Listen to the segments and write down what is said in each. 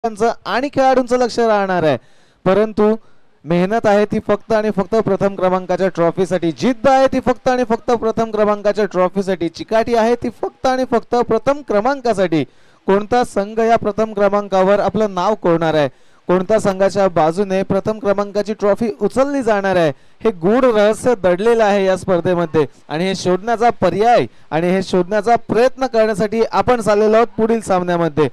आणि खेळाडूंचं लक्ष राहणार आहे, परंतु मेहनत आहे ती फक्त आणि फक्त प्रथम क्रमांकाच्या ट्रॉफीसाठी, जिद्द आहे ती फक्त आणि फक्त प्रथम क्रमांकाच्या ट्रॉफीसाठी, चिकाटी आहे ती फक्त आणि फक्त प्रथम क्रमांकासाठी. कोणता संघ या प्रथम क्रमांकावर आपलं नाव कोरणार आहे, कोणत्या संघाच्या बाजूने प्रथम क्रमांकाची ट्रॉफी उचलली जाणार आहे, हे गूढ रहस्य दडलेलं आहे या स्पर्धेमध्ये. आणि हे शोधण्याचा पर्याय आणि हे शोधण्याचा प्रयत्न करण्यासाठी आपण चाललेलो आहोत पुढील सामन्यामध्ये.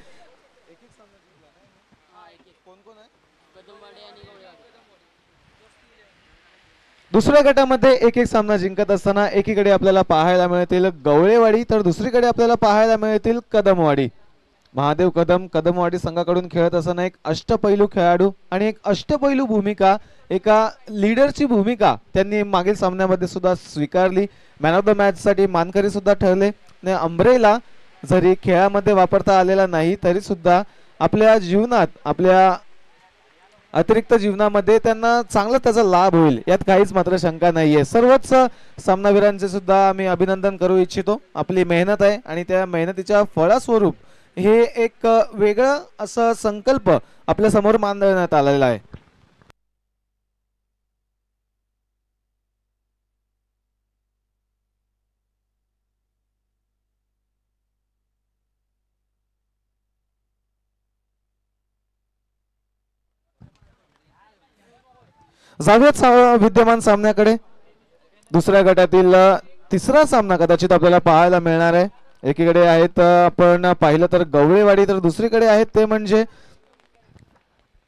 दुसऱ्या गटामध्ये एक एक सामना जिंकत असताना एकीकडे आपल्याला पाहायला मिळतील गवळेवाडी तर दुसरीकडे आपल्याला पाहायला मिळतील कदमवाडी. महादेव कदम कदमवाडी संघाकडून खेळत असताना एक अष्टपैलू खेळाडू आणि एक अष्टपैलू भूमिका, एका लीडरची भूमिका त्यांनी मागील सामन्यामध्ये सुद्धा स्वीकारली. मॅन ऑफ द मॅच साठी मानकरी सुद्धा ठरले. अंब्रेला जरी खेळामध्ये वापरता आलेला नाही तरी सुद्धा आपल्या जीवनात, आपल्या अतिरिक्त जीवनामध्ये त्यांना चांगला त्याचा लाभ होईल यात काहीच मात्र शंका नाहीये. सर्वच सामनावीरांचे सुद्धा आम्ही अभिनंदन करू इच्छितो. आपली मेहनत आहे आणि त्या मेहनतीच्या फळस्वरूप हे एक वेगळं असं संकल्प आपल्या समोर मांडण्यात आलेला आहे. जाऊयात विद्यमान सामन्याकडे. दुसऱ्या गटातील तिसरा सामना कदाचित आपल्याला पाहायला मिळणार आहे. एकीकडे आहेत आपण पाहिलं तर गवळेवाडी तर दुसरीकडे आहेत ते म्हणजे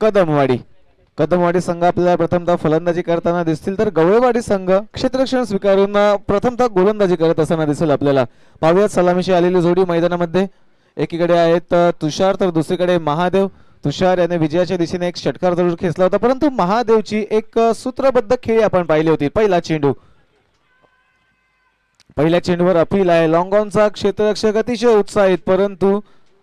कदमवाडी. कदमवाडी संघ आपल्याला प्रथमतः फलंदाजी करताना दिसतील तर गवळेवाडी संघ क्षेत्ररक्षण स्वीकारून प्रथमतः गोलंदाजी करत असताना दिसेल आपल्याला. पाहूयात सलामीशी आलेली जोडी मैदानामध्ये. एकीकडे आहेत तुषार तर दुसरीकडे महादेव. तुषार याने विजयाच्या दिशेने एक षटकार जरूर खेचला होता, परंतु महादेवची एक सूत्रबद्ध खेळी आपण पाहिली होती. पहिल्या चेंडूवर अपील आहे. लॉंगॉनचा क्षेत्ररक्षक अतिशय उत्साहित, परंतु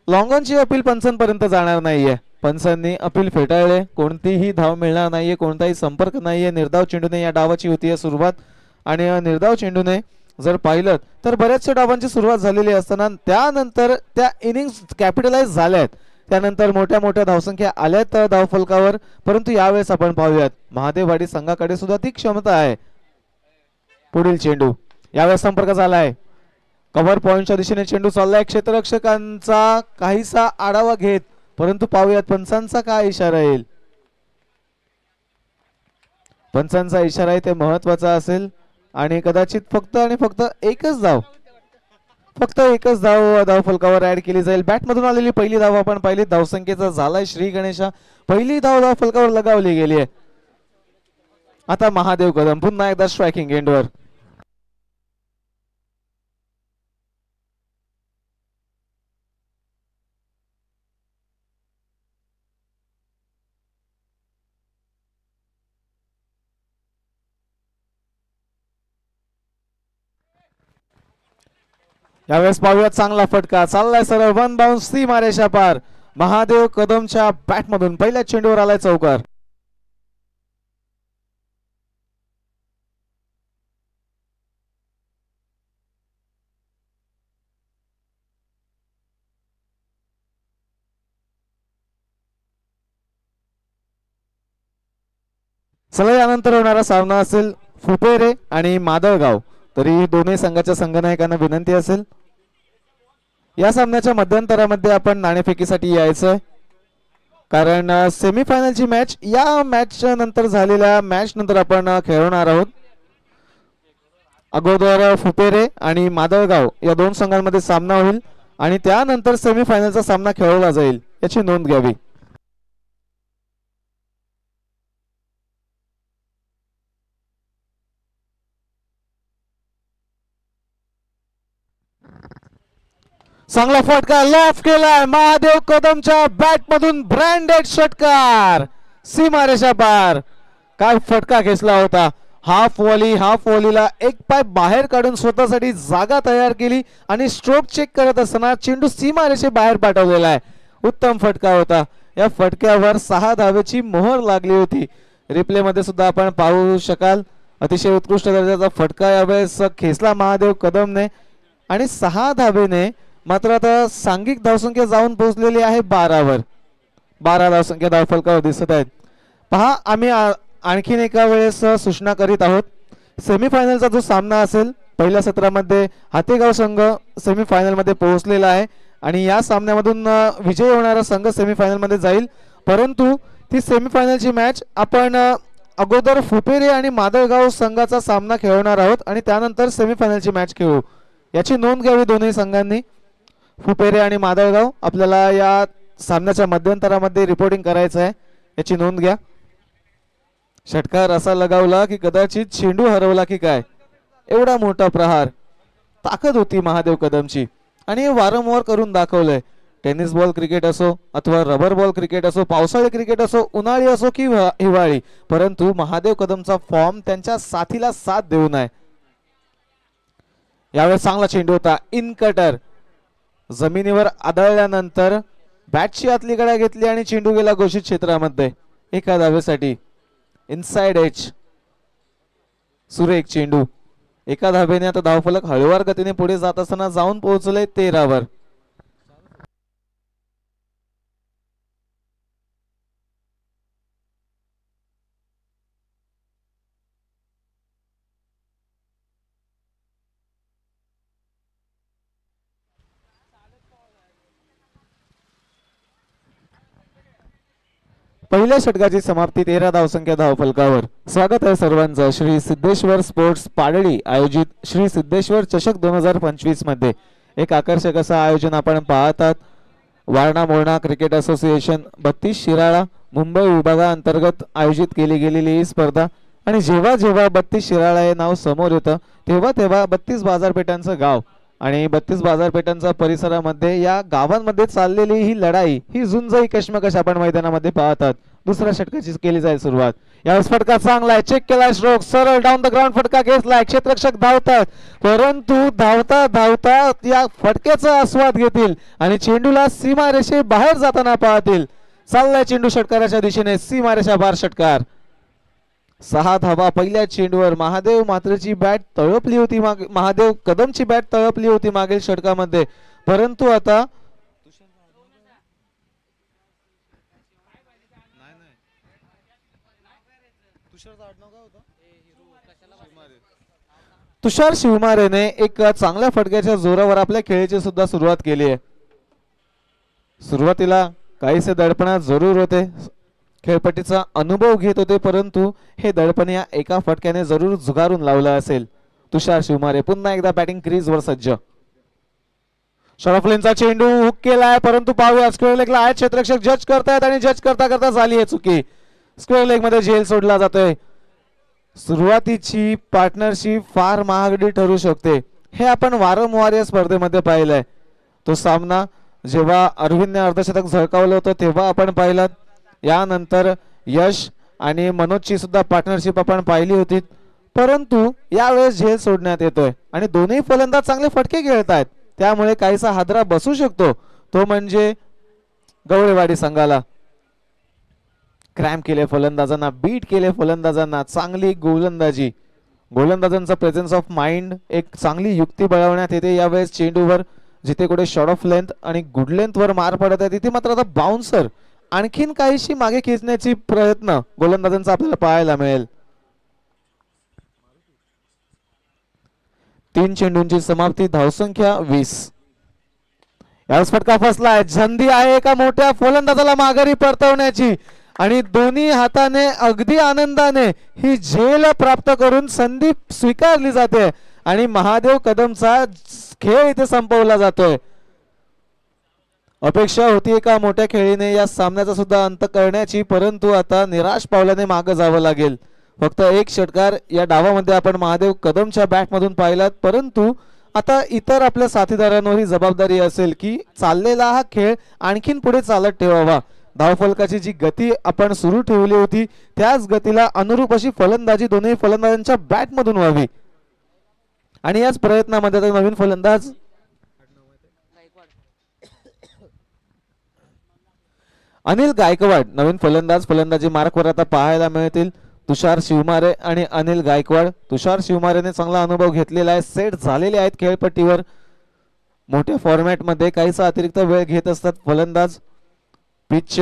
लॉंगॉनची अपील पंचांपर्यंत जाणार नाहीये. पंचांनी अपील फेटाळले. कोणतीही धाव मिळणार नाहीये, कोणताही संपर्क नाहीये. निर्धाव चेंडूने या डावाची होती सुरुवात आणि निर्धाव चेंडूने जर पाहिलं तर बऱ्याचशा डावांची सुरुवात झालेली असताना त्यानंतर त्या इनिंग्स कॅपिटलाइज झाल्यात. त्यानंतर मोठ्या मोठ्या धावसंख्या आल्यात धावफलकावर, परंतु यावेळेस आपण पाहूयात महादेववाडी संघाकडे सुद्धा ती क्षमता आहे. पुढील चेंडू यावेळेस संपर्क झालाय. कव्हर पॉइंटच्या दिशेने चेंडू चाललाय. क्षेत्ररक्षकांचा काहीसा आढावा घेत, परंतु पाहूयात पंचांचा काय इशारा येईल. पंचांचा इशारा आहे ते महत्वाचा असेल आणि कदाचित फक्त आणि फक्त एकच धाव धावफलकावर ऍड केली जाईल. बॅटमधून आलेली पहिली धाव आपण पाहिली. धावसंख्येचा झालाय श्री गणेशा. पहिली धाव धावफलकावर लगावली गेली आहे. आता महादेव कदम पुन्हा एकदा स्ट्रायकिंग एंडवर. यावेळेस पाहूयात चांगला फटका चाललाय सरळ वन बाउन्स सीमारेषा पार. महादेव कदमच्या बॅटमधून पहिल्या चेंडूवर आलाय चौकार. चला यानंतर होणारा सामना असेल फुपेरे आणि मादळगाव. तरी दोन्ही संघाच्या संघनायकांना विनंती असेल या सामन्याच्या मध्यंतरामध्ये आपण नाणेफेकीसाठी यायचं, कारण सेमीफायनलची मॅच या मॅच नंतर झालेल्या मॅच नंतर आपण खेळवणार आहोत. अगोदर फुपेरे आणि मादळगाव या दोन संघांमध्ये सामना होईल आणि त्यानंतर सेमीफायनलचा सामना खेळवला जाईल, याची नोंद घ्यावी. चांगला फटका लॉफ केलाय. महादेव कदमच्या बॅट मधून ब्रँडेड षटकार सीमारेषा पार. काय फटका खेचला होता. हाफ वॉलीला एक पाय बाहेर काढून स्वतःसाठी जागा तयार केली आणि स्ट्रोक चेक करत असताना चेंडू सीमारेषे बाहेर पाठवलेला आहे. उत्तम फटका होता. या फटक्यावर 6 धावेची मोहर लागली होती. रिप्ले मध्ये सुद्धा आपण पाहू शकाल. अतिशय उत्कृष्ट दर्जाचा फटका यावेळेस खेचला महादेव कदमने आणि 6 धावेने मात्र आता सांघिक धावसंख्या जाऊन पोहोचलेली आहे 12 वर. 12 धावसंख्या धावफलकावर दिसत आहेत. पहा आम्ही आणखीन एका वेळेस सूचना करीत आहोत. सेमीफायनलचा जो सामना असेल पहिल्या सत्रामध्ये हातेगाव संघ सेमीफायनल मध्ये पोहोचलेला आहे आणि या सामन्यामधून विजय होणारा संघ सेमीफायनल मध्ये जाईल. परंतु ती सेमीफायनलची मॅच आपण अगोदर फुपेरे आणि मादळगाव संघाचा सामना खेळवणार आहोत आणि त्यानंतर सेमीफायनलची मॅच खेळू. याची नोंद घ्यावी दोन्ही संघांनी. फुपेरे आणि मादळगाव आपल्याला या सामन्याच्या मध्यंतरामध्ये रिपोर्टिंग करायचं आहे, याची नोंद घ्या. षटकार असा लगावला की कदाचित चेंडू हरवला की काय, एवढा मोठा प्रहार. ताकद होती महादेव कदमची आणि वारंवार करून दाखवलंय. टेनिस बॉल क्रिकेट असो अथवा रबर बॉल क्रिकेट असो, पावसाळी क्रिकेट असो, उन्हाळी असो की हिवाळी, परंतु महादेव कदमचा फॉर्म त्यांच्या साथीला साथ देऊन आहे. यावेळेस चांगला चेंडू होता. इन कटर जमिनीवर आदळल्यानंतर बॅटची आतली गळा घेतली आणि चेंडू गेला घोषित क्षेत्रामध्ये एका धावेसाठी. इनसाइड एज सुरेख चेंडू. एका धावेने आता धावफलक हळूवार गतीने पुढे जात असताना जाऊन पोहोचले 13 वर. पहिल्या षटकाची समाप्ती 13 धावसंख्या धावफलकावर. स्वागत आहे सर्वांचं श्री सिद्धेश्वर स्पोर्ट्स पाडळी आयोजित श्री सिद्धेश्वर चषक 2025 मध्ये. एक आकर्षक असं आयोजन आपण पाहतात. वारणा मोरणा क्रिकेट असोसिएशन 32 शिराळा मुंबई विभागाअंतर्गत आयोजित केली गेलेली ही स्पर्धा आणि जेव्हा जेव्हा 32 शिराळा हे नाव समोर येतं तेव्हा तेव्हा 32 बाजारपेठांचं गाव आणि 32 बाजारपेठांच्या परिसरामध्ये या गावांमध्ये चाललेली ही लढाई, ही झुंजही कश्मकश आपण मैदानामध्ये पाहतात. दुसऱ्या षटकाची केली जाईल सुरुवात. यावेळेस फटका चांगला आहे, चेक केला स्ट्रोक, सरळ डाऊन द ग्राउंड फटका घेतलाय. क्षेत्ररक्षक धावतात परंतु धावता धावता या फटक्याचा आस्वाद घेतील आणि चेंडूला सीमारेषे बाहेर जाताना पाहतील. चाललाय चेंडू षटकाराच्या दिशेने, सीमारेषा बार षटकार. 6 धावा पहिल्या चेंडूवर. महादेव मात्रची बॅट तळपली होती, महादेव कदमची बॅट तळपली होती मागील षटकामध्ये, परंतु आता तुषार शिवमारेने एक चांगल्या फटक्याच्या जोरावर आपल्या खेळीची सुद्धा सुरुवात केली आहे. सुरुवातीला काहीसे दडपणात जरूर होते, खेळपट्टीचा अनुभव घेत होते, परंतु हे दडपण या एका फटक्याने जरूर झुगारून लावलं असेल. तुषार शिवमारे पुन्हा एकदा बॅटिंग क्रीज वर सज्ज. शॉर्टलेनचा चेंडू हुक केलाय परंतु पाहूया स्क्वेअर लेगला आहे. क्षेत्ररक्षक जज करतायत आणि जज करता करता झाली आहे चुकी. स्क्वेअर लेग मध्ये झेल सोडला जातोय. सुरुवातीची पार्टनरशिप फार महागडी ठरू शकते, हे आपण वारंवार या स्पर्धेमध्ये पाहिलंय. तो सामना जेव्हा अरविंदने अर्धशतक झळकावलं होतं तेव्हा आपण पाहिलात. यानंतर यश आणि मनोजची सुद्धा पार्टनरशिप आपण पाहिली होती, परंतु यावेळेस झेल सोडण्यात येतोय आणि दोन्ही फलंदाज चांगले फटके खेळत आहेत, त्यामुळे काहीसा हादरा बसू शकतो. तो म्हणजे गवळेवाडी संघाला. क्रॅम्प केले फलंदाजांना, बीट केले फलंदाजांना. चांगली गोलंदाजी, गोलंदाजांचा प्रेझेन्स ऑफ माइंड, एक चांगली युक्ती बळवण्यात येते यावेळेस चेंडूवर. जिथे कुठे शॉर्ट ऑफ लेंथ आणि गुड लेंथ वर मार पडत आहे तिथे मात्र आता बाउन्सर आणखीन काहीशी मागे खेचण्याची प्रयत्न गोलंदाजांचा आपल्याला पाहायला मिळेल. 3 चेंडूंची समाप्ती, धावसंख्या 20. यावेळेस फटका फसलाय. संधी आहे एका मोठ्या फलंदाजाला माघारी परतवण्याची आणि दोन्ही हाताने अगदी आनंदाने ही झेल प्राप्त करून संधी स्वीकारली जाते आणि महादेव कदमचा खेळ इथे संपवला जातोय. अपेक्षा होती एका मोठ्या खेळीने या सामन्याचा सुद्धा अंत करण्याची, परंतु आता निराश पावल्याने मागे जावं लागेल. फक्त एक षटकार या डावामध्ये आपण महादेव कदमच्या बॅटमधून पाहिलात, परंतु आता इतर आपल्या साथीदारांवर ही जबाबदारी असेल की चाललेला हा खेळ आणखीन पुढे चालत ठेवावा. धावफलकाची जी गती आपण सुरू ठेवली होती त्याच गतीला अनुरूप अशी फलंदाजी दोन्ही फलंदाजांच्या बॅटमधून व्हावी आणि याच प्रयत्नामध्ये आता नवीन फलंदाज अनिल गायकवाड, नवीन फलंदाज फलंदाजी मार्कवर आता पाहायला मिळतील. तुषार शिवमारे आणि अनिल गायकवाड. तुषार शिवमारेने चांगला अनुभव घेतलेला आहे, सेट झालेले आहेत खेळपट्टीवर. मोठ्या फॉर्मॅटमध्ये काहीसा अतिरिक्त वेळ घेत असतात फलंदाज. पिच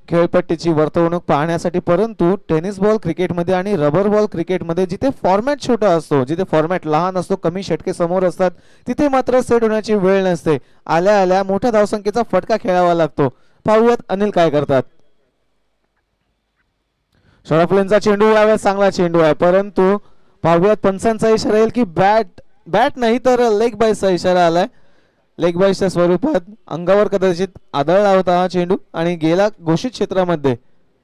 खेळपट्टीची वर्तवणूक पाहण्यासाठी, परंतु टेनिस बॉल क्रिकेटमध्ये आणि रबर बॉल क्रिकेटमध्ये जिथे फॉर्मॅट छोटा असतो, जिथे फॉर्मॅट लहान असतो, कमी षटके समोर असतात, तिथे मात्र सेट होण्याची वेळ नसते. आल्या आल्या मोठ्या धावसंख्येचा फटका खेळावा लागतो. पाहूयात अनिल काय करतात. शॉर्टफ्लेनचा चेंडू यावेळेस चांगला चेंडू आहे, परंतु पाहूयात पंचांचा इशारा येईल की बॅट नाही तर लेग बाईसचा इशारा आलाय. लेग बाईसच्या स्वरूपात अंगावर कदाचित आदळला होता हा चेंडू आणि गेला घोषित क्षेत्रामध्ये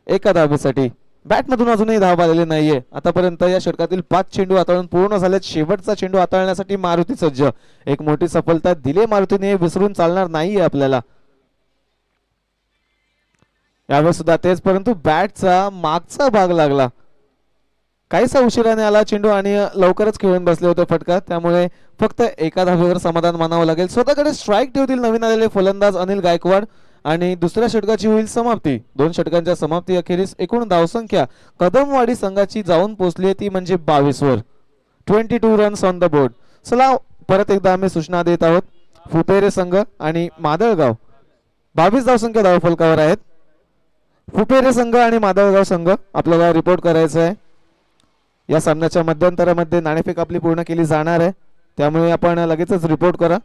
एका धावेसाठी. बॅटमधून अजूनही धाव आलेली नाहीये. आतापर्यंत या षटकातील 5 चेंडू हाताळून पूर्ण झालेत. शेवटचा चेंडू हाताळण्यासाठी मारुती सज्ज. एक मोठी सफलता दिली मारुतीने, विसरून चालणार नाहीये आपल्याला. यावेळेस सुद्धा तेच, परंतु बॅटचा मागचा भाग लागला. काहीसा उशिराने आला चेंडू आणि लवकरच खेळून बसले होते फटका, त्यामुळे फक्त एका धावेवर समाधान मानावं लागेल. स्वतःकडे स्ट्राईक ठेवतील नवीन आलेले फलंदाज अनिल गायकवाड आणि दुसऱ्या षटकाची होईल समाप्ती. 2 षटकांच्या समाप्ती अखेरीस एकूण धावसंख्या कदमवाडी संघाची जाऊन पोहोचली ती म्हणजे 22 वर. 22 रन्स ऑन द बोर्ड. चला परत एकदा आम्ही सूचना देत आहोत. फुपेरे संघ आणि मादळगाव 22 धावसंख्या धावफलकावर आहेत. फुपेरे संघ आणि मादळगाव संघ आपल्याला रिपोर्ट करायचा आहे. या सामन्याच्या मध्यंतरामध्ये नाणेफेक आपली पूर्ण केली जाणार आहे, त्यामुळे आपण लगेचच रिपोर्ट करा.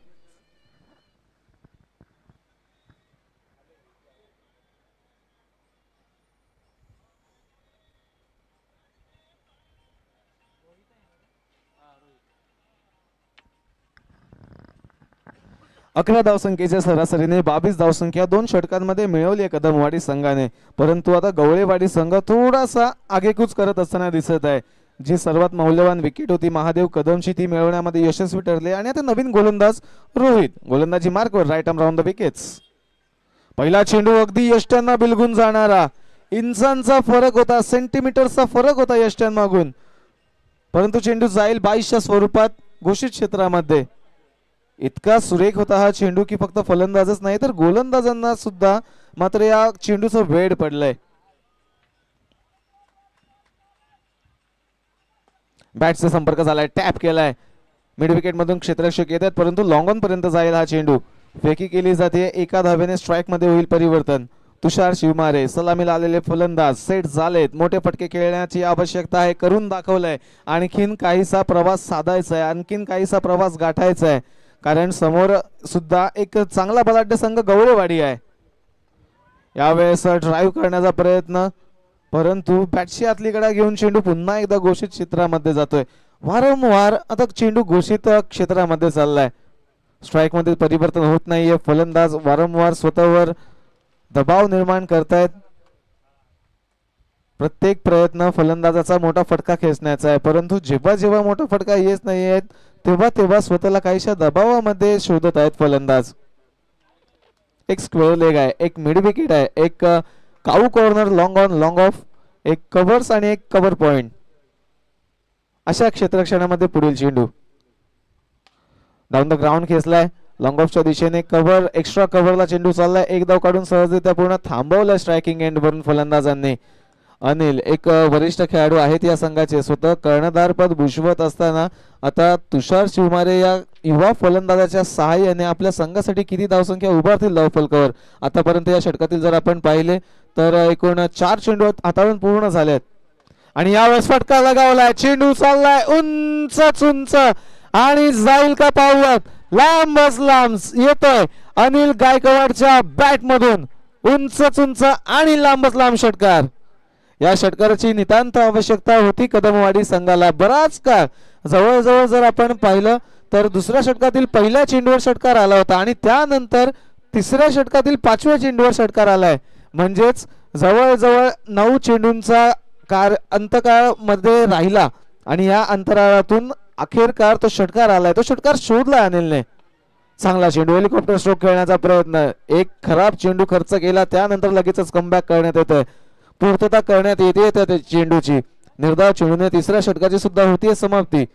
अकरा धावसंख्येच्या सरासरीने 22 धावसंख्या 2 षटकांमध्ये मिळवली आहे कदमवाडी संघाने, परंतु आता गवळेवाडी संघ थोडासा आगेकूच करत असताना दिसत आहे. जी सर्वात मौल्यवान विकेट होती महादेव कदमची ती मिळवण्यामध्ये यशस्वी ठरले आणि आता नवीन गोलंदाज रोहित गोलंदाजी मार्कवर right arm round the wickets. पहिला चेंडू अगदी यष्ट्यांना बिलगून जाणारा. इंचांचा फरक होता, सेंटीमीटरचा फरक होता यष्ट्यांमागून, परंतु चेंडू जाईल 22च्या स्वरूपात घोषित क्षेत्रामध्ये. इतका सुरेख होता हा चेंडू की फक्त फलंदाजच नाही तर गोलंदाजांना सुद्धा मात्र या चेंडूचं वेड पडलंय. बॅटचा संपर्क झालाय, टॅप केलाय, मिड विकेट मधून क्षेत्ररक्षक येतात, परंतु लॉंग ऑन पर्यंत जाईल हा चेंडू. फेकी केली जाते, एका धावेने स्ट्राईक मध्ये होईल परिवर्तन. तुषार शिवमारे सलामीला आलेले फलंदाज सेट झालेत. मोठे फटके खेळण्याची आवश्यकता आहे, करून दाखवलंय. आणखीन काहीसा प्रवास साधायचा आहे, आणखीन काहीसा प्रवास गाठायचा आहे, कारण समोर सुद्धा एक चांगला बलाढ्य संघ गवळेवाडी आहे. यावेळेस ड्राईव्ह करण्याचा प्रयत्न, परंतु बॅटशी आतली कडा घेऊन चेंडू पुन्हा एकदा घोषित क्षेत्रामध्ये जातोय. वारंवार आता चेंडू घोषित क्षेत्रामध्ये चाललाय, स्ट्राईक मध्ये परिवर्तन होत नाहीये. फलंदाज वारंवार स्वतःवर दबाव निर्माण करतायत. प्रत्येक प्रयत्न फलंदाजाचा मोठा फटका खेचण्याचा आहे, परंतु जेव्हा जेव्हा मोठा फटका येत नाहीये तेव्हा तेव्हा स्वतःला काहीशा दबावामध्ये शोधत आहेत फलंदाज. एक स्क्वेअर लेग आहे, एक मिड विकेट आहे, एक cow corner long on long off, एक कव्हर्स आणि एक कव्हर पॉइंट. अशा क्षेत्ररक्षणामध्ये पुढील चेंडू डाऊन द ग्राउंड खेचलाय. लॉंग ऑफच्या दिशेने कव्हर, एक्स्ट्रा कव्हरला चेंडू चाललाय. एक धाव काढून सहजरित्या पूर्ण थांबवलाय स्ट्रायकिंग एंड वरून फलंदाजांनी. अनिल एक वरिष्ठ खेळाडू आहेत या संघाचे, स्वतः कर्णधार पद भूषवत असताना आता तुषार शिवमारे या युवा फलंदाजाच्या सहाय्याने आपल्या संघासाठी किती धावसंख्या उभारतील धावफलकावर. आतापर्यंत या षटकातील जर आपण पाहिले तर एकूण 4 चेंडू हाताळून पूर्ण झालेत आणि यावेळेस फटका लगावलाय. चेंडू चाललाय उंच उंच आणि जाईल का पाहूयात. लांबच लांब येतोय अनिल गायकवाडच्या बॅट मधून उंच उंच आणि लांबच लांब षटकार. या षटकाराची नितांत आवश्यकता होती कदमवाडी संघाला. बराच काळ जवळजवळ जर आपण पाहिलं तर दुसऱ्या षटकातील पहिल्या चेंडूवर षटकार आला होता आणि त्यानंतर तिसऱ्या षटकातील 5व्या चेंडूवर षटकार आलाय. म्हणजेच जवळजवळ 9 चेंडूंचा अंतकाळ मध्ये राहिला आणि या अंतराळातून अखेरकार तो षटकार आलाय. तो षटकार शोधला अनिलने. चांगला चेंडू, हेलिकॉप्टर स्ट्रोक खेळण्याचा प्रयत्न. एक खराब चेंडू खर्च केला, त्यानंतर लगेचच कमबॅक करण्यात येतोय, पूर्तता करण्यात येते त्या चेंडूची. निर्धाव चेंडूने तिसऱ्या षटकाची सुद्धा होतीये समाप्ती.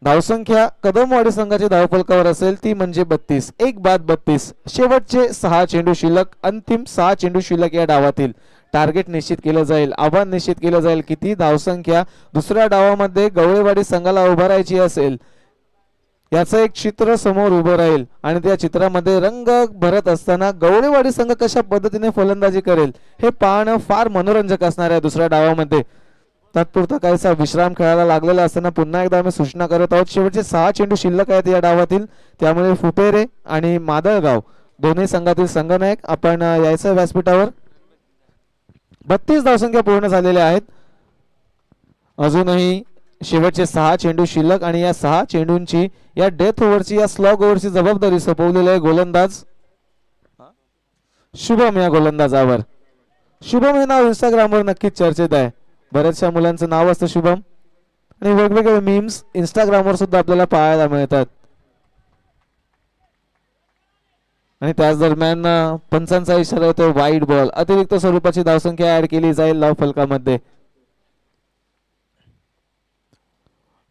धावसंख्या कदमवाडी संघाच्या धावफलकावर असेल ती म्हणजे 32. 1 बाद 32. शेवटचे 6 चेंडू शिल्लक, अंतिम 6 चेंडू शिल्लक या डावातील. टार्गेट निश्चित केलं जाईल, आव्हान निश्चित केलं जाईल. किती धावसंख्या दुसऱ्या डावामध्ये गवळेवाडी संघाला उभारायची असेल. याचं एक चित्र समोर उभं राहील आणि त्या चित्रामध्ये रंग भरत असताना गवळेवाडी संघ कशा पद्धतीने फलंदाजी करेल हे पाहणं फार मनोरंजक असणार आहे दुसऱ्या डावामध्ये. तात्पुरता काहीसा विश्राम खेळायला लागलेला असताना पुन्हा एकदा आम्ही सूचना करत आहोत. शेवटचे 6 चेंडू शिल्लक आहेत या डावातील, त्यामुळे फुपेरे आणि मादळगाव दोन्ही संघातील संघनायक आपण यायचं व्यासपीठावर. 32 धावसंख्या पूर्ण झालेल्या आहेत. अजूनही शेवटचे 6 चेंडू शिल्लक आणि या 6 चेंडूंची या डेथ ओव्हरची या स्लॉग ओव्हरची जबाबदारी सोपवलेली आहे गोलंदाज शुभम या गोलंदाजावर. शुभम हे नाव इंस्टाग्रामवर नक्कीच चर्चेत आहे. बऱ्याचशा मुलांचं नाव असतं शुभम आणि वेगवेगळे मीम्स इंस्टाग्रामवर सुद्धा आपल्याला पाहायला मिळतात. आणि त्याच दरम्यान पंचांचा इशारा येतो वाईड बॉल. अतिरिक्त स्वरूपाची धावसंख्या ऍड केली जाईल लाव फलकामध्ये.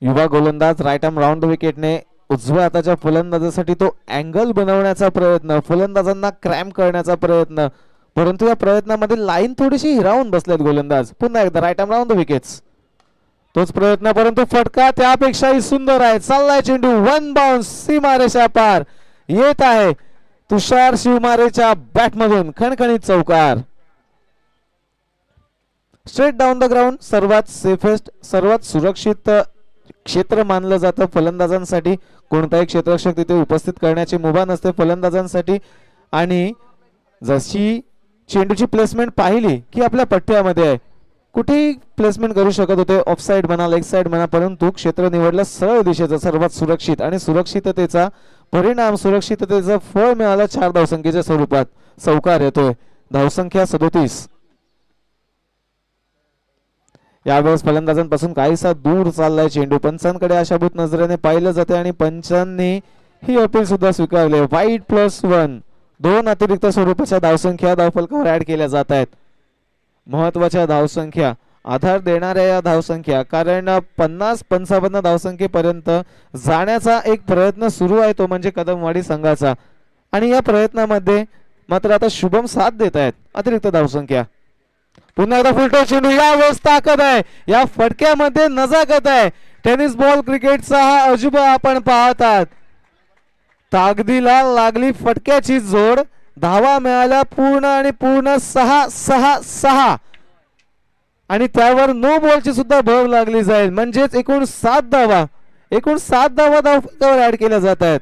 युवा गोलंदाज राईट आर्म राऊंड द विकेटने उजव्या हाताच्या फलंदाजासाठी तो अँगल बनवण्याचा प्रयत्न, फलंदाजांना क्रॅम्प करण्याचा प्रयत्न, परंतु या प्रयत्नामध्ये लाईन थोडीशी हिरावून बसलेत गोलंदाज. पुन्हा एकदा right arm round the wickets तोच प्रयत्न, परंतु फटका त्यापेक्षाही सुंदर आहे. चाललाय चेंडू वन बाउन्स सीमारेषा पार येत आहे. तुषार शिवमारेच्या बॅटमधून खणखणीत चौकार. स्ट्रेट डाऊन द ग्राउंड सर्वात सेफेस्ट सर्वात सुरक्षित क्षेत्र मानलं जातं फलंदाजांसाठी. कोणताही क्षेत्ररक्षक तिथे उपस्थित करण्याची मुभा नसते फलंदाजांसाठी. आणि जशी चेंडूची प्लेसमेंट पाहिली की आपल्या पट्ट्यामध्ये आहे, कुठेही प्लेसमेंट करू शकत होते, ऑफ साइड म्हणा लेग साइड म्हणा, परंतु क्षेत्र निवडलं सरळ दिशेचं सर्वात सुरक्षित आणि सुरक्षिततेचा परिणाम सुरक्षिततेचं फळ मिळालं 4 धावसंख्येच्या स्वरूपात. चौकार येतोय. धावसंख्या 37. यावेळेस फलंदाजांपासून काहीसा दूर चाललाय चेंडू. पंचांकडे आशाभूत नजरेने पाहिलं जाते आणि पंचांनी ही अपील सुद्धा स्वीकारली. वाईड +1 2 अतिरिक्त स्वरूपाच्या धावसंख्या धावफलकावर ऍड केल्या जात आहेत. महत्वाच्या धावसंख्या आधार देणाऱ्या या धावसंख्या, कारण 50-55 धावसंख्येपर्यंत जाण्याचा एक प्रयत्न सुरू आहे तो म्हणजे कदमवाडी संघाचा. आणि या प्रयत्नामध्ये मात्र आता शुभम साथ देत आहेत. अतिरिक्त धावसंख्या पुन्हा एकदा फुलटो चेंडू. यावेळेस ताकद आहे या फटक्यामध्ये, नजाकत आहे. टेनिस बॉल क्रिकेटचा हा अजूबा आपण पाहत आहात. ताकदीला लागली फटक्याची जोड. धावा मिळाल्या पूर्ण आणि पूर्ण 6-6-6 आणि त्यावर नो बॉलची सुद्धा भर लागली जाईल. म्हणजेच एकूण 7 धावा धावफलकावर ऍड केल्या जात आहेत.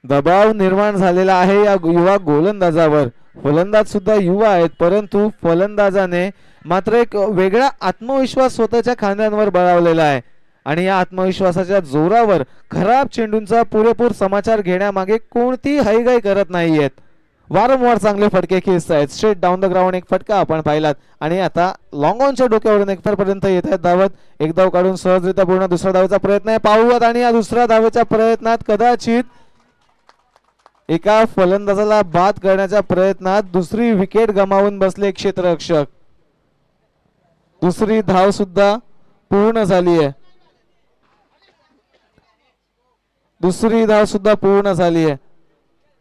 दबाव निर्माण झालेला आहे या युवा गोलंदाजावर. फलंदाज सुद्धा युवा आहेत, परंतु फलंदाजाने मात्र एक वेगळा आत्मविश्वास स्वतःच्या खांद्यांवर बळावलेला आहे आणि या आत्मविश्वासाच्या जोरावर खराब चेंडूंचा पुरेपूर समाचार घेण्यामागे कोणती हयगय करत नाहीयेत. वारंवार चांगले फटके खेचत आहेत. स्ट्रेट डाऊन द ग्राउंड एक फटका आपण पाहिलात आणि आता लॉंग ऑनच्या डोक्यावरून एक पर्यंत येत आहेत धावत. एक धाव काढून सहजरित्या पूर्ण दुसऱ्या धावेचा प्रयत्न आहे पाहूयात आणि या दुसऱ्या धावेच्या प्रयत्नात कदाचित एका फलंदाजाला बाद करण्याच्या प्रयत्नात दुसरी विकेट गमावून बसले क्षेत्ररक्षक. दुसरी धाव सुद्धा पूर्ण झाली आहे. दुसरी धाव सुद्धा पूर्ण झाली आहे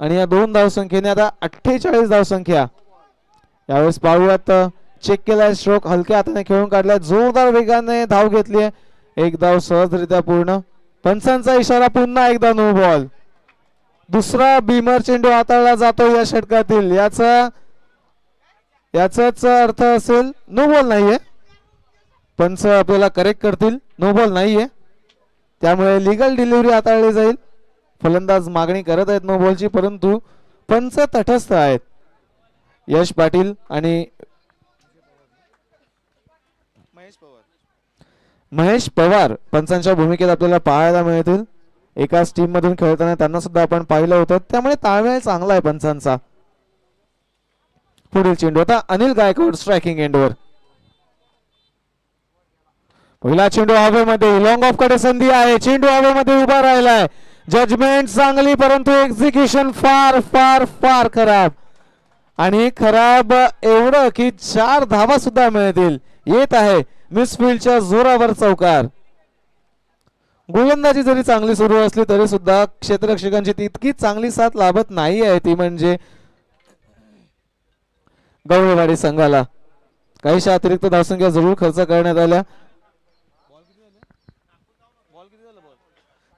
आणि या 2 धावसंख्येने आता 48 धावसंख्या. यावेळेस पाहूयात चेक केलाय स्ट्रोक, हलक्या हाताने खेळून काढलाय, जोरदार वेगाने धाव घेतली आहे. एक धाव सहजरित्या पूर्ण. पंचांचा इशारा, पुन्हा एकदा नो बॉल. दुसरा बीमर चेंडू हाताळला जातो या षटकातील. याचाच अर्थ असेल नो बॉल नाहीये. पंच आपल्याला करेक्ट करतील, नो बॉल नाहीये, त्यामुळे लीगल डिलिव्हरी हाताळली जाईल. फलंदाज मागणी करत आहेत नो बॉलची, परंतु पंच तटस्थ आहेत. यश पाटील आणि महेश पवार पंचांच्या भूमिकेत आपल्याला पाहायला मिळतील. एकाच टीम मधून खेळताना त्यांना सुद्धा आपण पाहिलं होतं, त्यामुळे ताळमेळ चांगला आहे पंचांचा. पुढील चेंडू आता अनिल गायकवाड स्ट्रायकिंग एंडवर. पहिला चेंडू हवेमध्ये, लॉंग ऑफ कडे संधी आहे. चेंडू हवेमध्ये उभा राहिलाय. जजमेंट चांगली, परंतु एक्झिक्युशन फार फार फार खराब. आणि खराब एवढं की 4 धावा सुद्धा मिळतील. येत आहे मिसफिल्डच्या जोरावर चौकार. गोलंदाजी जरी चांगली सुरू असली तरी सुद्धा क्षेत्ररक्षकांची तितकी चांगली साथ लाभत नाही आहे, ती म्हणजे गवळेवाडी संघाला. काहीशा अतिरिक्त धावसंख्या जरूर खर्च करण्यात आल्या.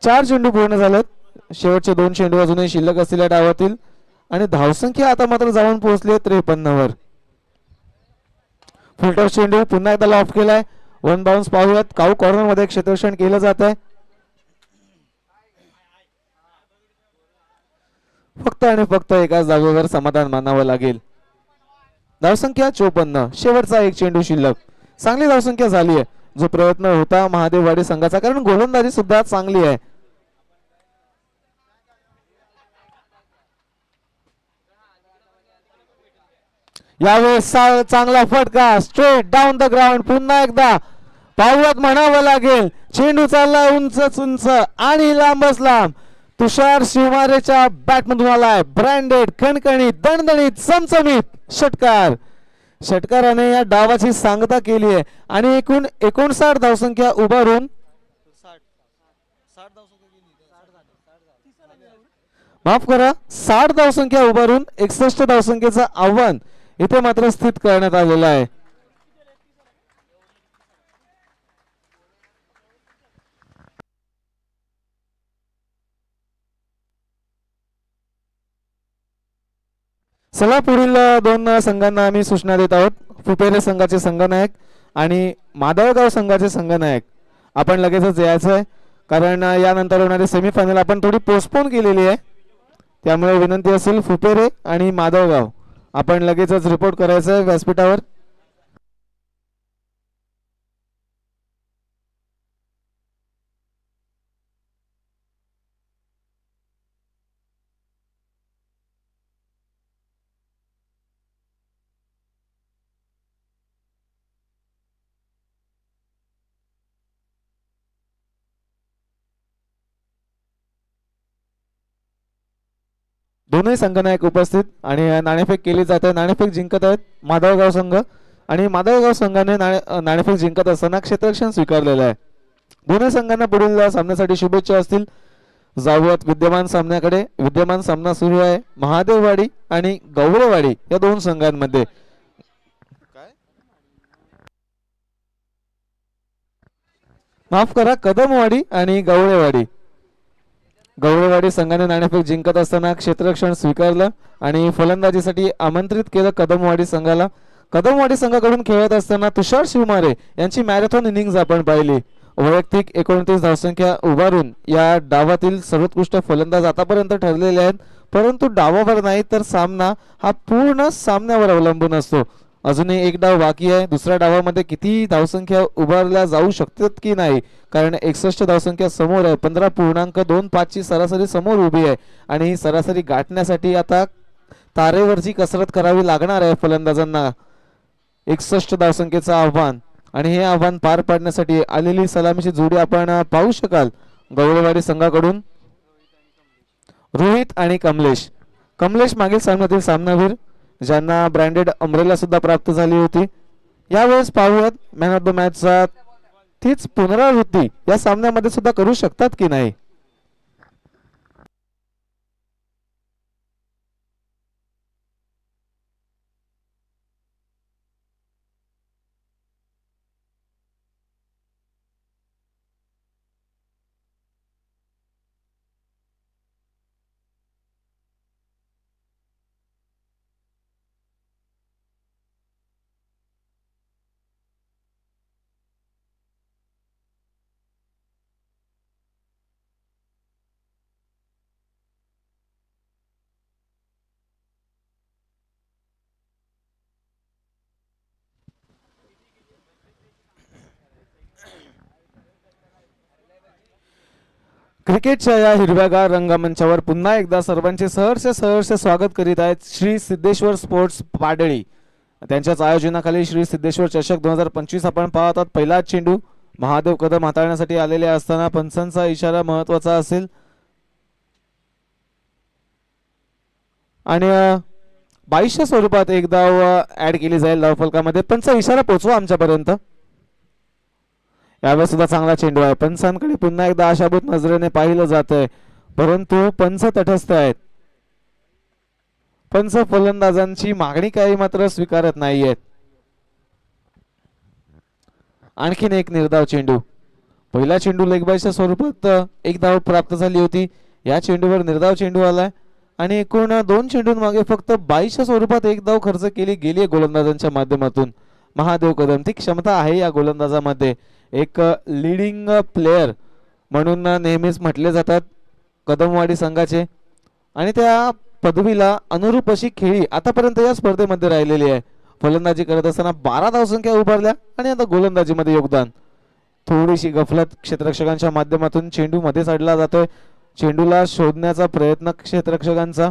4 चेंडू पूर्ण झालेत, शेवटचे 2 चेंडू अजूनही शिल्लक असलेल्या डावातील आणि धावसंख्या आता मात्र जाऊन पोहोचली 53 वर. फुलटॉस चेंडू पुन्हा एकदा ऑफ केलाय, वन बाउन्स पाहूयात. काऊ कॉर्नर मध्ये क्षेत्ररक्षण केलं जात आहे. फक्त आणि फक्त एकाच धावेवर समाधान मानावं लागेल. धावसंख्या 54, शेवटचा एक चेंडू शिल्लक. चांगली धावसंख्या झाली आहे, जो प्रयत्न होता महादेववाडी संघाचा, कारण गोलंदाजी सुद्धा चांगली आहे. यावेळेस चांगला फटका स्ट्रेट डाऊन द ग्राउंड. पुन्हा एकदा पावलात म्हणावं लागेल. चेंडू चालला उंच उंच आणि लांबच लांब. तुषार शिवमारेच्या बॅट मधून आलाय ब्रँडेड खणखणीत दणदणीत चमचमीत षटकार. षटकाराने या डावाची सांगता केली आहे आणि एकूण 59 धावसंख्या उभारून, माफ करा, 60 धावसंख्या उभारून 61 धावसंख्येचं आव्हान इथे मात्र स्थित करण्यात आलेलं आहे. चला पुढील 2 संघांना आम्ही सूचना देत आहोत. फुपेरे संघाचे संघनायक आणि मादळगाव संघाचे संघनायक आपण लगेचच यायचं आहे, कारण यानंतर होणारी सेमीफायनल आपण थोडी पोस्टपोन केलेली आहे. त्यामुळे विनंती असेल फुपेरे आणि मादळगाव आपण लगेचच रिपोर्ट करायचं आहे व्यासपीठावर. दोन्ही संघनायक उपस्थित आणि नाणेफेक केली जाते. नाणेफेक जिंकत आहेत माधवगाव संघ आणि माधवगाव संघाने नाणेफेक जिंकत असताना क्षेत्ररक्षण स्वीकारलेलं आहे. दोन्ही संघांना पुढील सामन्यासाठी शुभेच्छा असतील. जाऊयात विद्यमान सामन्याकडे. विद्यमान सामना सुरू आहे महादेववाडी आणि गौरवाडी या 2 संघांमध्ये. माफ करा, कदमवाडी आणि गवळेवाडी. गवळेवाडी संघाने नाणेफेक जिंकत असताना क्षेत्ररक्षण स्वीकारलं आणि फलंदाजीसाठी आमंत्रित केलं कदमवाडी संघाला. कदमवाडी संघाकडून खेळत असताना तुषार शिवमारे यांची मॅरेथॉन इनिंग्ज आपण पाहिली. वैयक्तिक 29 धावसंख्या उभारून या डावातील सर्वोत्कृष्ट फलंदाज आतापर्यंत ठरलेले आहेत, परंतु डावावर नाही तर सामना हा पूर्ण सामन्यावर अवलंबून असतो. अजूनही एक डाव बाकी आहे. दुसऱ्या डावामध्ये किती धावसंख्या उभारल्या जाऊ शकतात की नाही, कारण 61 धावसंख्या समोर आहे. 15.25 ची सरासरी समोर उभी आहे आणि ही सरासरी गाठण्यासाठी आता तारेवरची कसरत करावी लागणार आहे फलंदाजांना. 61 धावसंख्येचं आव्हान आणि हे आव्हान पार पाडण्यासाठी आलेली सलामीची जोडी आपण पाहू शकाल. गवळेवाडी संघाकडून रोहित आणि कमलेश. कमलेश मागील सामन्यातील सामनावीर, ज्यांना ब्रँडेड अम्ब्रेला सुद्धा प्राप्त झाली होती. यावेळेस पाहूयात मॅन ऑफ द मॅचचा तीच पुनरावृत्ती या सामन्यामध्ये सुद्धा करू शकतात की नाही. क्रिकेटच्या या हिरव्यागार रंगमंचावर पुन्हा एकदा सर्वांचे सहर्ष स्वागत करीत आहेत श्री सिद्धेश्वर स्पोर्ट्स पाडळी. त्यांच्याच आयोजनाखाली श्री सिद्धेश्वर चषक 2025 आपण पाहत आहात. पहिला चेंडू महादेव कदम हाताळण्यासाठी आलेले असताना पंचांचा इशारा महत्वाचा असेल आणि 22च्या स्वरूपात एक धाव ऍड केली जाईल धावफलकामध्ये. पंच इशारा पोहोचवा आमच्यापर्यंत. यावेळेस सुद्धा चांगला चेंडू आहे. पंचांकडे पुन्हा एकदा आशाभूत नजरेने पाहिलं जात आहे, परंतु पंच तटस्थ आहेत. पंच फलंदाजांची मागणी काही मात्र स्वीकारत नाहीयेत. आणखीन एक निर्धाव चेंडू पहिला चेंडू लेगबायच्या स्वरूपात एक धाव प्राप्त झाली होती. या चेंडूवर निर्धाव चेंडू आलाय आणि एकूण 2 चेंडूंमागे फक्त 22च्या स्वरूपात एक धाव खर्च केली गेली गोलंदाजांच्या माध्यमातून. महादेव कदम, ती क्षमता आहे या गोलंदाजामध्ये. एक लीडिंग प्लेयर म्हणून नेहमीच म्हटले जातात कदमवाडी संघाचे आणि त्या पदवीला अनुरूप अशी खेळी आतापर्यंत या स्पर्धेमध्ये राहिलेली आहे. फलंदाजी करत असताना 12 धावसंख्या उभारल्या आणि आता गोलंदाजीमध्ये योगदान. थोडीशी गफलत क्षेत्ररक्षकांच्या माध्यमातून चेंडू मध्ये चढला जातोय. चेंडूला शोधण्याचा प्रयत्न क्षेत्ररक्षकांचा.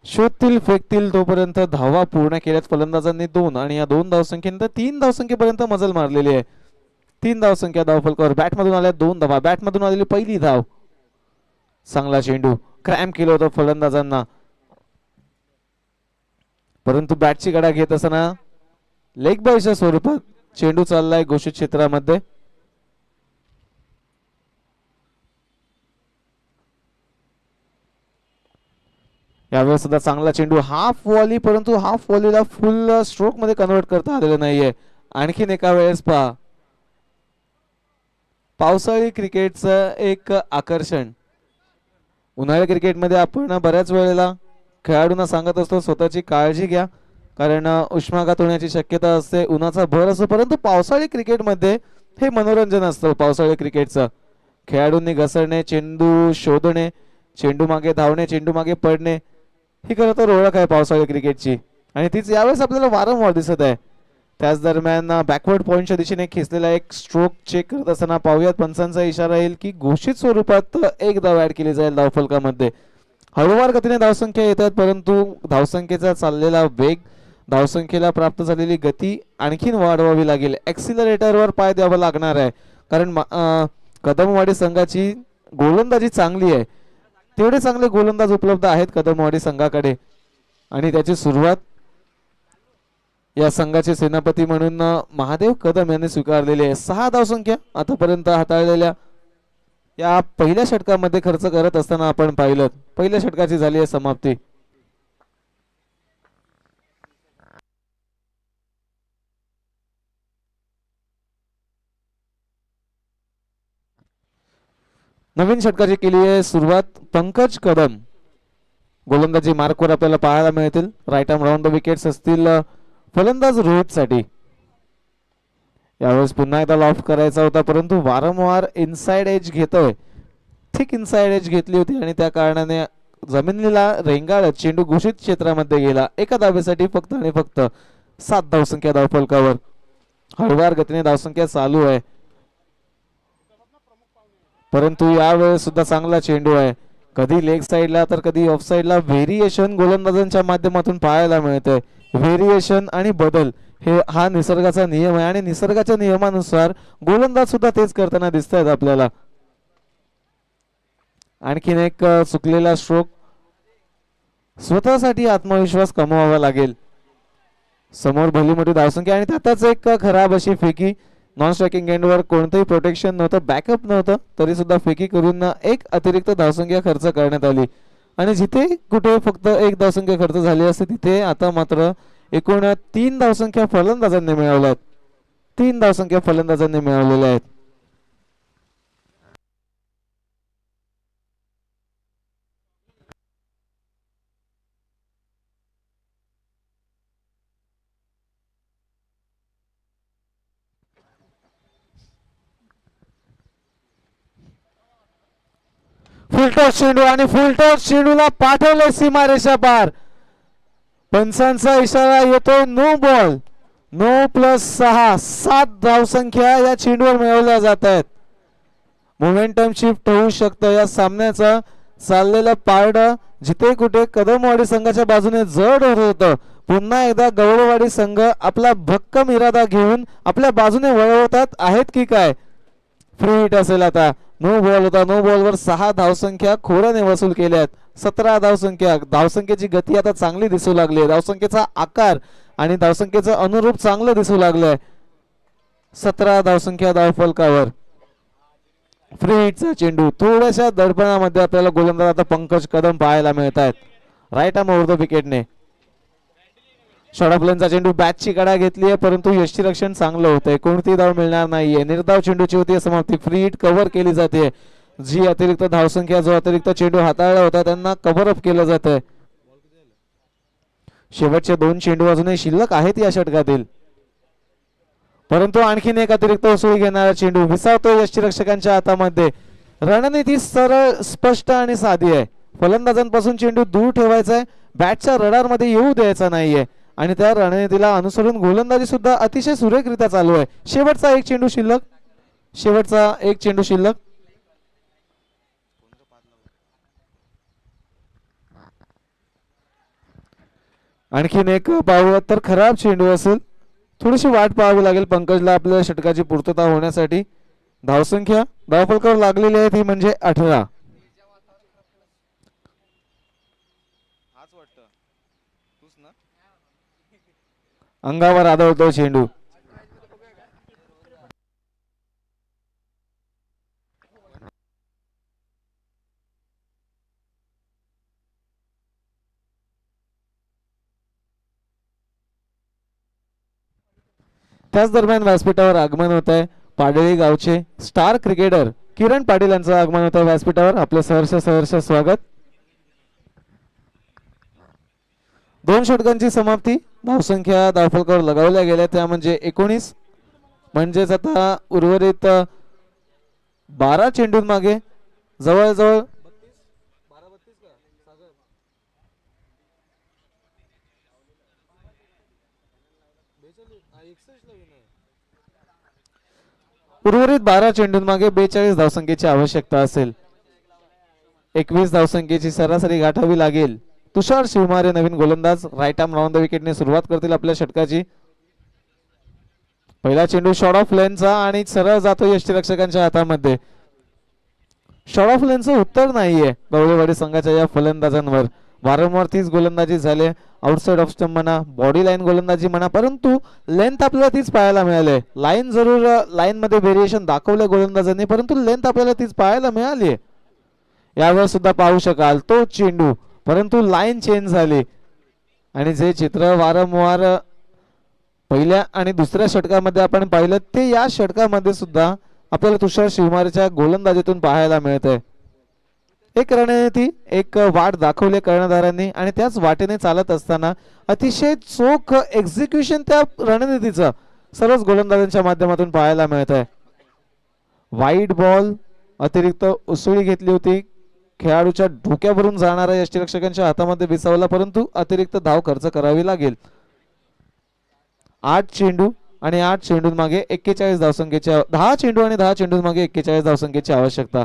शोधतील फेकतील तोपर्यंत धावा पूर्ण केल्यात फलंदाजांनी 2 आणि या 2 धावसंख्येनंतर 3 धावसंख्येपर्यंत मजल मारलेली आहे. 3 धावसंख्या धावफलकावर. बॅटमधून आल्या 2 धावा. बॅटमधून आलेली पहिली धाव. चांगला चेंडू क्रॅम्प केलं होतं फलंदाजांना, परंतु बॅटची गडा घेत असताना लेग बायच्या स्वरूपात चेंडू चाललाय घोषित क्षेत्रामध्ये. यावेळेस सुद्धा चांगला चेंडू हाफ वॉली, परंतु हाफ वॉलीला फुल स्ट्रोक मध्ये कन्वर्ट करता आलेलं नाहीये. आणखीन एका वेळेस पहा, पावसाळी क्रिकेटचं एक आकर्षण. उन्हाळी क्रिकेटमध्ये आपण बऱ्याच वेळेला खेळाडूंना सांगत असतो स्वतःची काळजी घ्या, कारण उष्माघात होण्याची शक्यता असते, उन्हाचा भर असतो. परंतु पावसाळी क्रिकेटमध्ये हे मनोरंजन असतं. पावसाळी क्रिकेटचं खेळाडूंनी घसरणे, चेंडू शोधणे, चेंडू मागे धावणे, चेंडू मागे पडणे, ही खरं तर ओळख आहे पावसाळी क्रिकेटची आणि तीच यावेळेस आपल्याला वारंवार दिसत आहे. त्याच दरम्यान बॅकवर्ड पॉइंटच्या दिशेने खेचलेला एक स्ट्रोक चेक करत असताना पाहूयात पंचांचा इशारा येईल की घोषित स्वरूपात एक धाव ऍड केली जाईल धावफलकामध्ये. हळूवार गतीने धावसंख्या येतात, परंतु धावसंख्येचा चाललेला वेग, धावसंख्येला प्राप्त झालेली गती आणखीन वाढवावी लागेल. ऍक्सिलरेटरवर पाय द्यावा लागणार आहे, कारण कदमवाडी संघाची गोलंदाजी चांगली आहे. तेवढे चांगले गोलंदाज उपलब्ध आहेत कदमवाडी संघाकडे आणि त्याची सुरुवात या संघाचे सेनापती म्हणून महादेव कदम यांनी स्वीकारलेली आहे. 6 धावसंख्या आतापर्यंत हाताळलेल्या या पहिल्या षटकामध्ये खर्च करत असताना आपण पाहिलं पहिल्या षटकाची झाली आहे समाप्ती. नवीन षटकाची केली आहे सुरुवात पंकज कदम. गोलंदाजी मार्कवर आपल्याला पाहायला मिळतील. Right arm round the wickets असतील फलंदाज रोहित साठी. यावेळेस पुन्हा एकदा लॉफ्ट करायचा होता, परंतु वारंवार इनसाइड एज घेतोय. थिक इनसाइड एज घेतली होती आणि त्या कारणाने जमिनीला रेंगाळत चेंडू घोषित क्षेत्रामध्ये गेला. एका धावेसाठी फक्त आणि फक्त 7 धावसंख्या धावफलकावर. हळूवार गतीने धावसंख्या चालू आहे, परंतु यावेळेस सुद्धा चांगला चेंडू आहे. कधी लेग साइडला तर कधी ऑफ साइडला व्हेरिएशन गोलंदाजांच्या माध्यमातून पाहायला मिळतंय. व्हेरिएशन आणि बदल हे हा निसर्गाचा नियम आहे आणि निसर्गाच्या नियमानुसार गोलंदाज सुद्धा तेच करताना दिसत आहेत आपल्याला. आणखीन एक चुकलेला स्ट्रोक. स्वतःसाठी आत्मविश्वास कमवावा लागेल. समोर भली मोठी धावसंख्या आणि त्यातच एक खराब अशी फेकी. नॉन स्ट्रायकिंग एंडवर कोणतंही प्रोटेक्शन नव्हतं, बॅकअप नव्हतं, तरी सुद्धा फेकी करून एक अतिरिक्त धावसंख्या खर्च करण्यात आली आणि जिथे कुठे फक्त एक धावसंख्या खर्च झाली असते तिथे आता मात्र एकूण 3 धावसंख्या फलंदाजांनी मिळवल्या आहेत. 3 धावसंख्या फलंदाजांनी मिळवलेल्या आहेत. फुलटॉस चेंडू आणि फुलटॉस चेंडूला पाठवले सीमारेषा पार. पंचांचा इशारा येतोय नो बॉल. 9+6 7 धावसंख्या या चेंडूवर मिळवल्या जात आहेत. मोमेंटम शिफ्ट होऊ शकतं. या सामन्याचा चाललेलं पारड जिथे कुठे कदमवाडी संघाच्या बाजूने जड होत होतं, पुन्हा एकदा गवळवाडी संघ आपला भक्कम इरादा घेऊन आपल्या बाजूने वळवतात आहेत की काय. फ्री हिट असेल आता. नो बॉल होता. नो बॉलवर 6 धावसंख्या खोऱ्याने वसूल केल्यात. 17 धावसंख्या. धावसंख्येची गती आता चांगली दिसू लागली आहे. धावसंख्येचा आकार आणि धावसंख्येचं अनुरूप चांगलं दिसू लागलंय. 17 धावसंख्या धावफलकावर. फ्री हिटचा चेंडू. थोड्याशा दडपणामध्ये आपल्याला गोलंदाज आता पंकज कदम पाहायला मिळत आहेत राईट आर्म ओव्हर द विकेटने. शॉर्ट ऑफ लेनचा चेंडू बॅटची कडा घेतली आहे परंतु यष्टीरक्षण चांगलं होतंय. कोणती धाव मिळणार नाहीये. निर्धाव चेंडूची होती समाप्ती. फ्री हिट कव्हर केली जाते. जी अतिरिक्त धावसंख्या जो अतिरिक्त चेंडू हाताळला होता त्यांना कव्हर अप केलं जातंय. शेवटचे 2 चेंडू अजूनही शिल्लक आहेत या षटकातील परंतु आणखीन एक अतिरिक्त उसळी घेणारा चेंडू विसावतो यष्टीरक्षकांच्या हातामध्ये. रणनीती सरळ स्पष्ट आणि साधी आहे. फलंदाजांपासून चेंडू दूर ठेवायचा आहे. बॅटच्या रडार मध्ये येऊ द्यायचा नाहीये आणि त्या रणनीतीला अनुसरून गोलंदाजी सुद्धा अतिशय सुरेखरित्या चालू आहे. शेवटचा एक चेंडू शिल्लक. शेवटचा एक चेंडू शिल्लक. आणखीन एक पाहूयात तर खराब चेंडू असेल. थोडीशी वाट पाहावी लागेल पंकजला आपल्या षटकाची पूर्तता होण्यासाठी. धावसंख्या धावफलकावर लागलेली आहे ती म्हणजे 18. अंगावर आदळतो चेंडू. त्याच दरम्यान व्यासपीठावर आगमन होत आहे पाडळी गावचे स्टार क्रिकेटर किरण पाटील यांचं आगमन होत आहे व्यासपीठावर. आपलं सहर्ष स्वागत. 2 षटकांची समाप्ती. धावसंख्या धावफलकावर लगावल्या गेल्या त्या म्हणजे 19. म्हणजेच आता उर्वरित 12 चेंडूंमागे जवळजवळ उर्वरित 12 चेंडूंमागे 42 धावसंख्येची आवश्यकता असेल. 21 धावसंख्येची सरासरी गाठावी लागेल. तुषार शिवमारे नवीन गोलंदाज राईट आर्म राऊंड द विकेटने सुरुवात करतील आपल्या षटकाची. पहिला चेंडू शॉर्ट ऑफ लेनचा आणि सरळ जातो यष्टीरक्षकांच्या हातामध्ये. शॉर्ट ऑफ लेनचं उत्तर नाहीये गवळेवाडी संघाच्या या फलंदाजांवर. वारंवार तीच गोलंदाजी झाले. आउटसाइड ऑफ स्टंप म्हणा बॉडी लाईन गोलंदाजी म्हणा परंतु लेंथ आपल्याला तीच पाहायला मिळाली. लाईन जरूर लाईन मध्ये व्हेरिएशन दाखवले गोलंदाजांनी परंतु लेंथ आपल्याला तीच पाहायला मिळाली. यावेळेस सुद्धा पाहू शकाल तो चेंडू परंतु लाईन चेंज झाली आणि जे चित्र वारंवार पहिल्या आणि दुसऱ्या षटकामध्ये आपण पाहिलं ते या षटकामध्ये सुद्धा आपल्याला तुषार शिवमारेच्या गोलंदाजीतून पाहायला मिळतंय. एक रणनीती एक वाट दाखवली कर्णधारांनी आणि त्याच वाटेने चालत असताना अतिशय चोख एक्झिक्युशन त्या रणनीतीचं सर्वच गोलंदाजांच्या माध्यमातून पाहायला मिळत आहे. वाईड बॉल अतिरिक्त उसळी घेतली होती. खेळाडूच्या डोक्यावरून जाणारा यष्टीरक्षकांच्या हातामध्ये विसावला परंतु अतिरिक्त धाव खर्च करावी लागेल. 8 चेंडू आणि 8 चेंडूंमागे 41 धावसंख्येची 10 चेंडू आणि 10 चेंडूंमागे 41 धावसंख्येची आवश्यकता.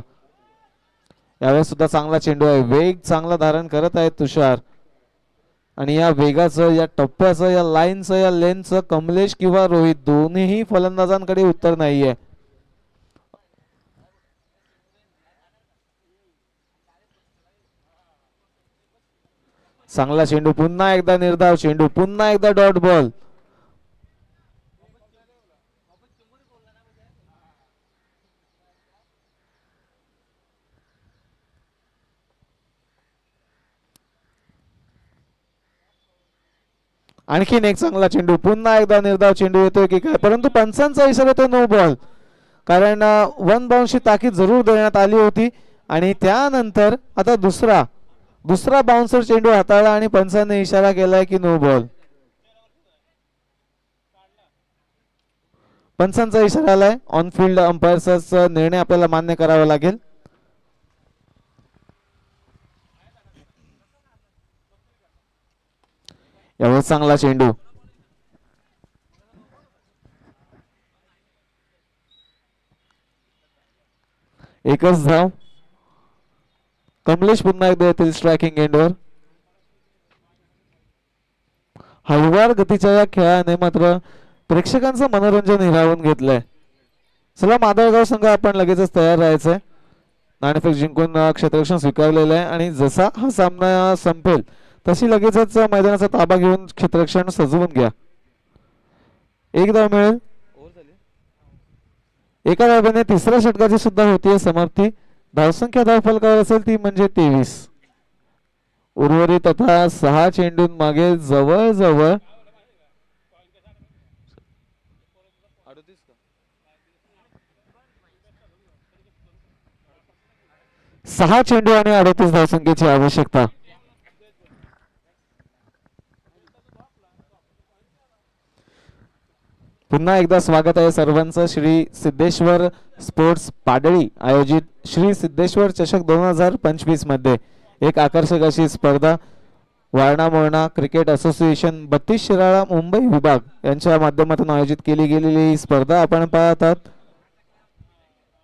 यावेळेस सुद्धा चांगला चेंडू आहे. वेग चांगला धारण करत आहेत तुषार आणि या वेगाचं या टप्प्याचं या लाईनचं या लेनचं कमलेश किंवा रोहित दोन्ही फलंदाजांकडे उत्तर नाहीये. चांगला चेंडू पुन्हा एकदा निर्धाव चेंडू पुन्हा एकदा डॉट बॉल. आणखीन एक चांगला चेंडू पुन्हा एकदा निर्धाव चेंडू येतोय की काय परंतु पंचांचा इशारा येतो नो बॉल. कारण 1 बाउन्सची ताकीद जरूर देण्यात आली होती आणि त्यानंतर आता दुसरा बाउन्सर चेंडू हाताळला आणि पंचांनी इशारा केलाय की नो बॉल. पंचांचा इशारा आलाय. ऑन फील्ड अंपायरचा निर्णय आपल्याला मान्य करावा लागेल. यावेळेस चांगला चेंडू एकच धाव. कमलेश पुन्हा एकदा येतील स्ट्रायकिंग एंडवर. हळुवार गतीच्या या खेळाने मात्र प्रेक्षकांचं मनोरंजन हिरावून घेतलंय. चला मादळगाव संघ आपण लगेचच तयार राहायचंय. नाणेफेक जिंकून क्षेत्ररक्षण स्वीकारलेलं आहे आणि जसा हा सामना संपेल तशी लगेचच मैदानाचा ताबा घेऊन क्षेत्ररक्षण सजवून घ्या. एक धाव मिळेल. एका धावेने तिसऱ्या षटकाची सुद्धा होतीये समाप्ती. धावसंख्या धावफलकावर असेल ती म्हणजे 23. उर्वरित आता 6 चेंडूंमागे जवळजवळ 6 चेंडू आणि 38 धावसंख्येची आवश्यकता. पुन्हा एकदा स्वागत आहे सर्वांचं श्री सिद्धेश्वर स्पोर्ट्स पाडळी आयोजित श्री सिद्धेश्वर चषक 2025 मध्ये एक आकर्षक अशी स्पर्धा वारणा मोरणा क्रिकेट असोसिएशन 32 शिराळा मुंबई विभाग यांच्या माध्यमातून आयोजित केली गेलेली ही स्पर्धा आपण पाहतात.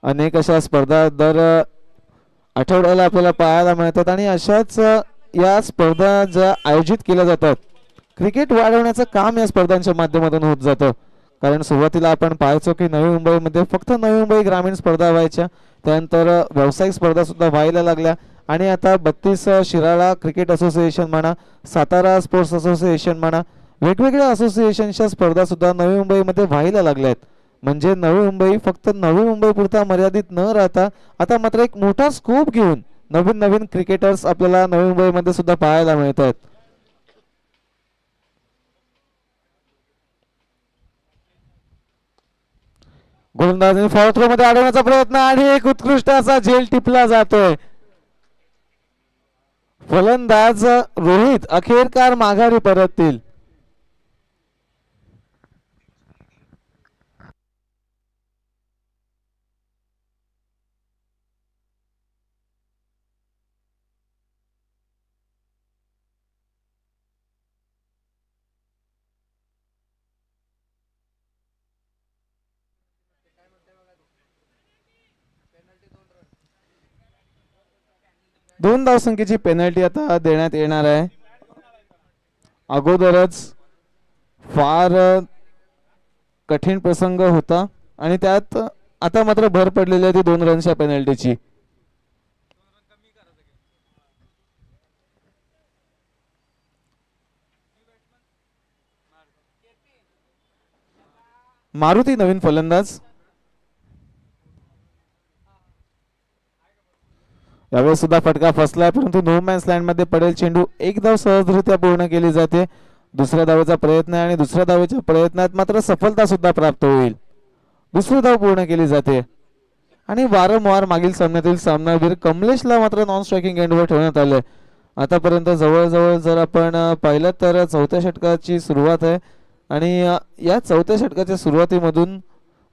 अनेक अशा स्पर्धा दर आठवड्याला आपल्याला पाहायला मिळतात आणि अशाच या स्पर्धा ज्या आयोजित केल्या जातात क्रिकेट वाढवण्याचं काम या स्पर्धांच्या माध्यमातून होत जातं. कारण सुरुवातीला आपण पाहायचो की नवी मुंबईमध्ये फक्त नवी मुंबई ग्रामीण स्पर्धा व्हायच्या, त्यानंतर व्यावसायिक स्पर्धा सुद्धा व्हायला लागल्या आणि आता 32 शिराळा क्रिकेट असोसिएशन म्हणा, सातारा स्पोर्ट्स असोसिएशन म्हणा, वेगवेगळ्या असोसिएशनच्या स्पर्धा सुद्धा नवी मुंबईमध्ये व्हायला लागल्या आहेत. म्हणजे नवी मुंबई फक्त नवी मुंबई पुरता मर्यादित न राहता आता मात्र एक मोठा स्कोप घेऊन नवीन नवीन क्रिकेटर्स आपल्याला नवी मुंबईमध्ये सुद्धा पाहायला मिळत आहेत. गोलंदाजाने फॉर थ्रो मध्ये अडवण्याचा प्रयत्न आणि एक उत्कृष्ट असा झेल टिपला जातोय. फलंदाज रोहित अखेरकार माघारी परततील. दोन धावसंख्येची पेनल्टी आता देण्यात येणार आहे. अगोदरच फार कठीण प्रसंग होता आणि त्यात आता मात्र भर पडलेली आहे ती 2 रनच्या पेनल्टीची. मारुती नवीन फलंदाज. यावेळेस सुद्धा फटका फसलाय परंतु नो मॅन्स लँड मध्ये पडेल चेंडू. एक धाव सहजरित्या पूर्ण केली जाते. दुसऱ्या धावेचा प्रयत्न आहे आणि दुसऱ्या धावेच्या प्रयत्नात मात्र सफलता सुद्धा प्राप्त होईल. दुसरी धाव पूर्ण केली जाते आणि वारंवार मागील सामन्यातील सामनावीर कमलेशला मात्र नॉन स्ट्रायकिंग एंडवर ठेवण्यात आले. आतापर्यंत जवळजवळ जर आपण पाहिलं तर 4थ्या षटकाची सुरुवात आहे आणि या 4थ्या षटकाच्या सुरुवातीमधून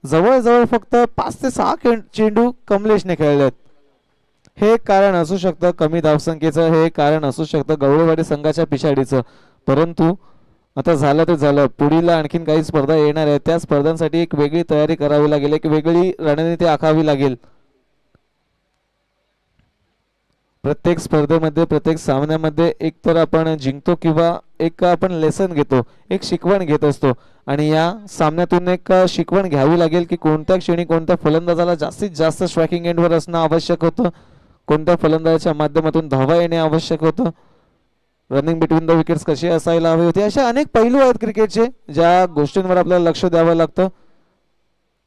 जवळजवळ फक्त 5 ते 6 चेंडू कमलेशने खेळलेत. हे एक कारण असू शकतं कमी धावसंख्येचं, हे एक कारण असू शकतं गवळेवाडी संघाच्या पिछाडीचं. परंतु आता झालं ते झालं. पुढील आणखीन काही स्पर्धा येणार आहेत, त्या स्पर्धांसाठी एक वेगळी तयारी करावी लागेल, एक वेगळी रणनीती आखावी लागेल. प्रत्येक स्पर्धेमध्ये प्रत्येक सामन्यामध्ये एक तर आपण जिंकतो किंवा एक आपण लेसन घेतो, एक शिकवण घेत असतो आणि या सामन्यातून एक शिकवण घ्यावी लागेल की कोणत्या क्षणी कोणत्या फलंदाजाला जास्तीत जास्त स्ट्रायकिंग एंडवर असणं आवश्यक होतं, कोणत्या फलंदाजाच्या माध्यमातून धावा येणे आवश्यक होतं, रनिंग बिटवीन द विकेट्स कशी असायला हवी होती. अशा अनेक पैलू आहेत क्रिकेटचे ज्या गोष्टींवर आपल्याला लक्ष द्यावं लागतं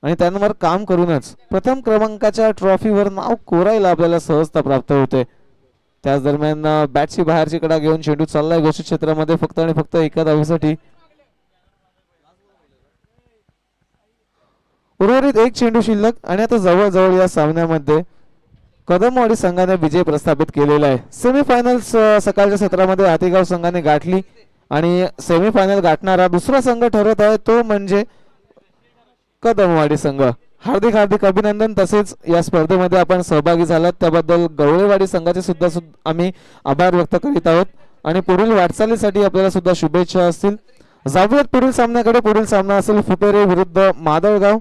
आणि त्यांवर काम करूनच प्रथम क्रमांकाच्या ट्रॉफीवर नाव कोरायला आपल्याला सहजता प्राप्त होते. त्याच दरम्यान बॅटची बाहेरची कडा घेऊन चेंडू चाललाय घोषित क्षेत्रामध्ये फक्त आणि फक्त एका धावेसाठी. उर्वरित एक चेंडू शिल्लक आणि आता जवळजवळ या सामन्यामध्ये कदमवाडी संघाने विजय प्रस्थापित केलेला आहे. सेमीफायनल्स सकाळच्या सत्रामध्ये हातीगाव संघाने गाठली आणि सेमीफायनल गाठणारा दुसरा संघ ठरत आहे तो म्हणजे कदमवाडी संघ. हार्दिक हार्दिक अभिनंदन. तसेच या स्पर्धेमध्ये आपण सहभागी झालात त्याबद्दल गवळेवाडी संघाचे सुद्धा आम्ही आभार व्यक्त करीत आहोत आणि पुढील वाटचालीसाठी आपल्याला सुद्धा शुभेच्छा असतील. जाऊयात पुढील सामन्याकडे. पुढील सामना असेल फुटेरे विरुद्ध मादळगाव.